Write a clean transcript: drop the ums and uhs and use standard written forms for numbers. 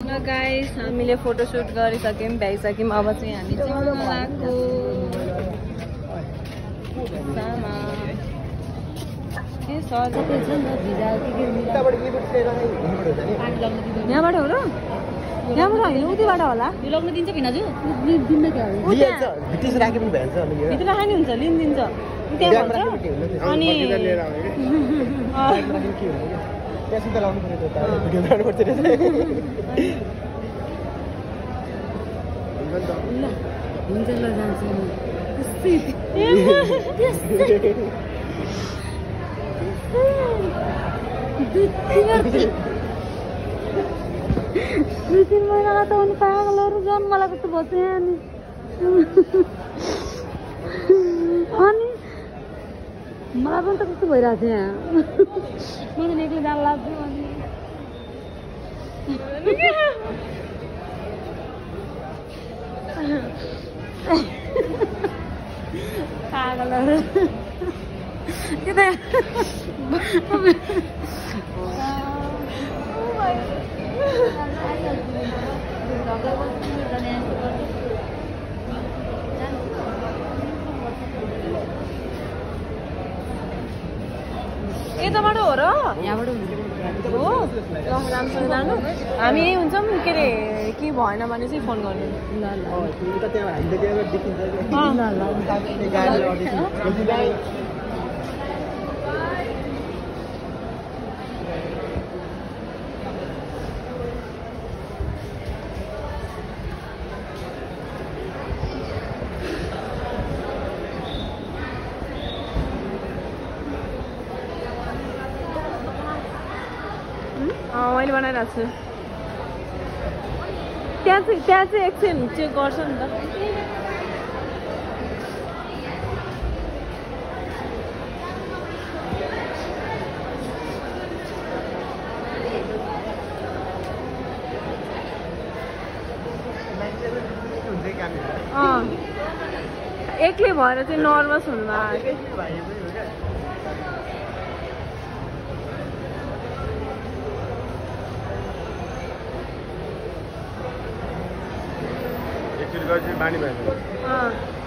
ल गाइस हामीले फोटोसुट गरिसक्यौँ भ्याइसक्यौँ अब चाहिँ हामी चिमलाको सामा के सजिलो छ नि भिजा यहाँबाट हो र यहाँबाट होइन उतिबाट होला यो लग्न दिन्छ भिनाजु दिन्न क्या भित्र राखे पनि भ्यान्छ भित्र राख्ने हुन्छ लिन्छ त्यहाँ अनि त्यसो त लाउनु पर्यो त भिडियो बनाउनु पर्छ रे हुन्छ ल जान्छ दुई तीन महिना त अनि पागलहरू जन्मलाई कस्तो भन्छ अनि मलाई पनि त कस्तो भइरहेको थियो यहाँ म त एक्लै जान लाग्छु अनि पागलहरू के त यताबाट हो र यहाँबाट हो ल राम्रोसँग जानु हामी यही हुन्छौँ के अरे के भएन भने चाहिँ फोन गर्नु ल मैले बनाइरहेको छु त्यहाँ चाहिँ एकछिन चेक गर्छ नि त एक्लै भएर चाहिँ नर्भस हुनु बानी भयो